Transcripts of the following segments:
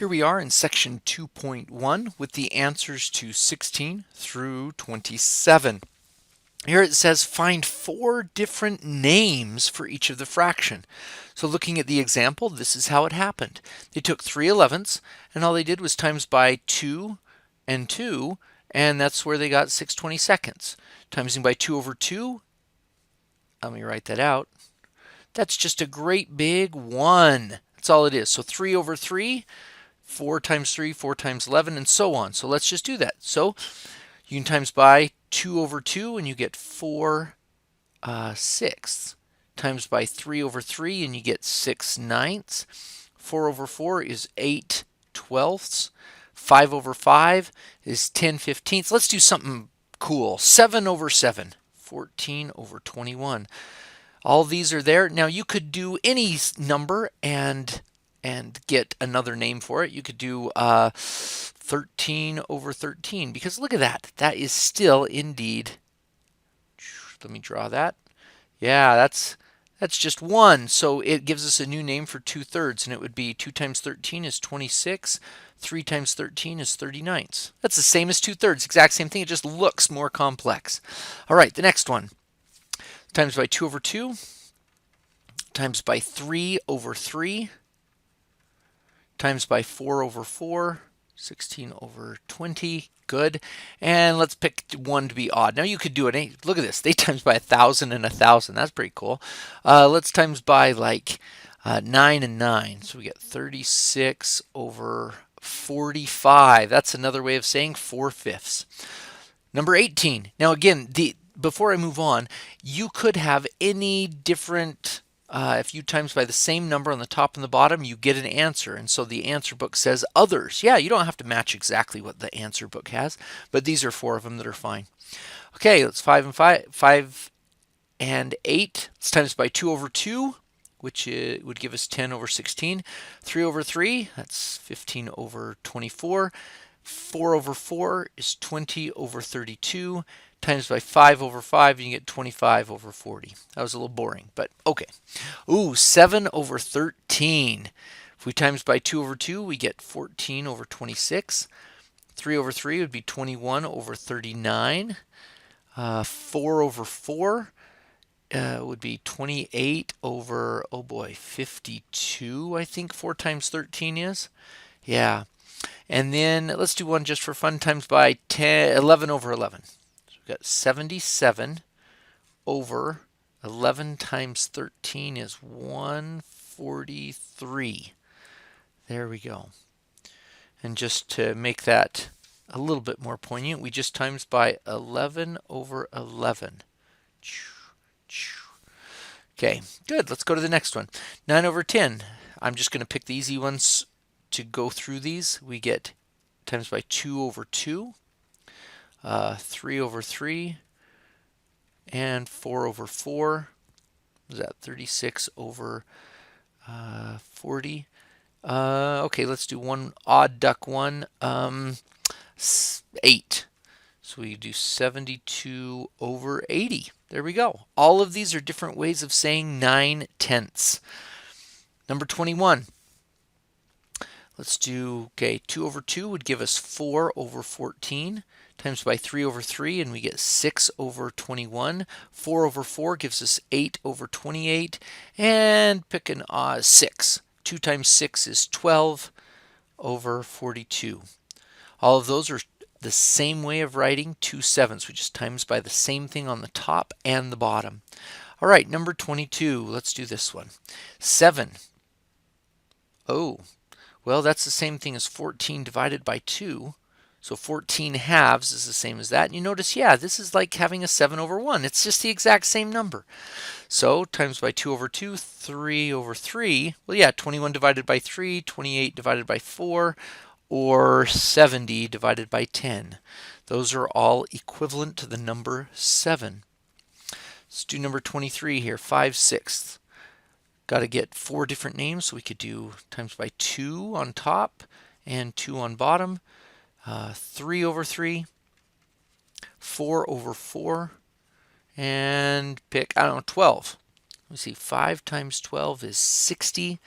Here we are in section 2.1 with the answers to 16 through 27. Here it says find 4 different names for each of the fraction. So looking at the example, this is how it happened. They took 3/11ths and all they did was times by 2 and 2, and that's where they got 6/22. Timesing by 2 over 2, let me write that out. That's just a great big 1. That's all it is. So 3 over 3, 4 times 3, 4 times 11, and so on. So let's just do that. So you can times by 2 over 2, and you get 4 sixths. Times by 3 over 3, and you get 6 ninths. 4 over 4 is 8 twelfths. 5 over 5 is 10 fifteenths. Let's do something cool. 7 over 7, 14 over 21. All these are there. Now you could do any number and get another name for it. You could do 13 over 13 because look at that. That is still indeed, let me draw that. Yeah, that's just 1. So it gives us a new name for 2/3, and it would be 2 times 13 is 26. 3 times 13 is 39. That's the same as 2/3. Exact same thing. It just looks more complex. All right, the next one. Times by 2 over 2. Times by 3 over 3. Times by 4 over 4. 16 over 20. Good. And let's pick one to be odd. Now you could do it. Look at this. They times by 1,000 and 1,000. That's pretty cool. Let's times by like 9 and 9. So we get 36 over 45. That's another way of saying 4/5. Number 18. Now again, before I move on, you could have any different, if you times by the same number on the top and the bottom, you get an answer. And so the answer book says others. Yeah, you don't have to match exactly what the answer book has, but these are 4 of them that are fine. Okay, let's 5 and 5 and 8. Let's times by 2 over 2, which would give us 10 over 16. 3 over 3, that's 15 over 24. 4 over 4 is 20 over 32. Times by 5 over 5, you get 25 over 40. That was a little boring, but okay. Ooh, 7 over 13. If we times by 2 over 2, we get 14 over 26. 3 over 3 would be 21 over 39. 4 over 4 would be 28 over, oh boy, 52, I think 4 times 13 is. Yeah. And then let's do one just for fun, times by 11 over 11. We've got 77 over 11 times 13 is 143. There we go. And just to make that a little bit more poignant, we just times by 11 over 11. Okay, good. Let's go to the next one. 9 over 10. I'm just going to pick the easy ones to go through these. We get times by 2 over 2. 3 over 3, and 4 over 4. What is that? 36 over 40. Okay, let's do one odd duck one. 8. So we do 72 over 80. There we go. All of these are different ways of saying 9/10. Number 21. Let's do, okay, 2 over 2 would give us 4 over 14. Times by 3 over 3, and we get 6 over 21. 4 over 4 gives us 8 over 28. And pick an 6. 2 times 6 is 12 over 42. All of those are the same way of writing 2/7. We just times by the same thing on the top and the bottom. All right, number 22. Let's do this one. 7. Oh, well, that's the same thing as 14 divided by 2. So 14 halves is the same as that. And you notice, yeah, this is like having a 7 over 1. It's just the exact same number. So times by 2 over 2, 3 over 3. Well, yeah, 21 divided by 3, 28 divided by 4, or 70 divided by 10. Those are all equivalent to the number 7. Let's do number 23 here, 5/6. Got to get 4 different names, so we could do times by 2 on top and 2 on bottom. 3 over 3, 4 over 4, and pick, I don't know, 12. Let me see, 5 times 12 is 60.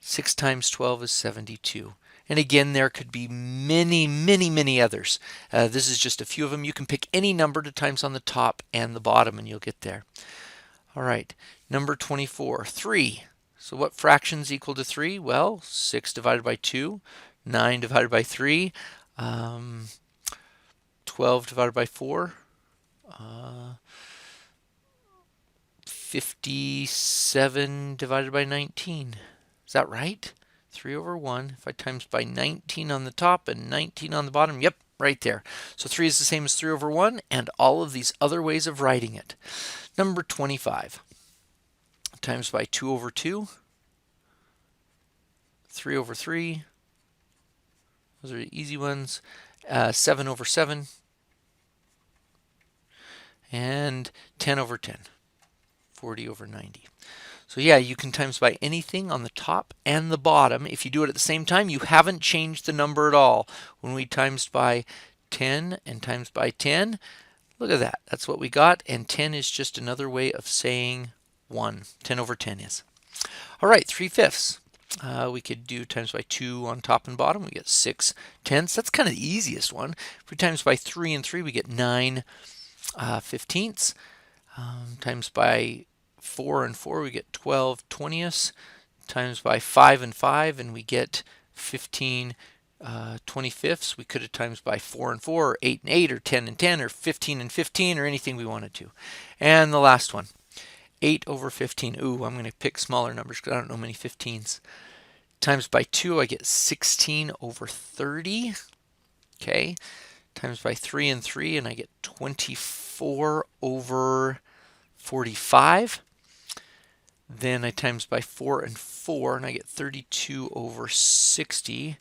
6 times 12 is 72. And again, there could be many, many, many others. This is just a few of them. You can pick any number to times on the top and the bottom and you'll get there. All right, number 24, 3. So what fractions equal to 3? Well, 6 divided by 2, 9 divided by 3, 12 divided by 4, 57 divided by 19. Is that right? 3 over 1. If I times by 19 on the top and 19 on the bottom, yep, right there. So 3 is the same as 3 over 1 and all of these other ways of writing it. Number 25. Times by 2 over 2, 3 over 3. Those are the easy ones. 7 over 7. And 10 over 10. 40 over 90. So yeah, you can times by anything on the top and the bottom. If you do it at the same time, you haven't changed the number at all. When we times by 10 and times by 10, look at that. That's what we got. And 10 is just another way of saying 1. 10 over 10 is. All right, 3/5. We could do times by 2 on top and bottom. We get 6/10. That's kind of the easiest one. If we times by 3 and 3, we get 9/15. Times by 4 and 4, we get 12/20. Times by 5 and 5, and we get 15/25. We could have times by 4 and 4, or 8 and 8, or 10 and 10, or 15 and 15, or anything we wanted to. And the last one, 8 over 15. Ooh, I'm going to pick smaller numbers because I don't know many 15s. Times by 2, I get 16 over 30. Okay. Times by 3 and 3, and I get 24 over 45. Then I times by 4 and 4, and I get 32 over 60.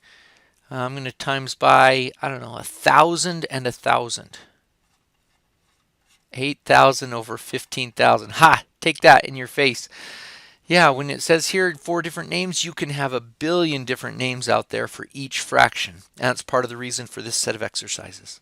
I'm going to times by, I don't know, 1,000 and 1,000. 8,000 over 15,000. Ha! Take that in your face. Yeah, when it says here 4 different names, you can have a billion different names out there for each fraction. And that's part of the reason for this set of exercises.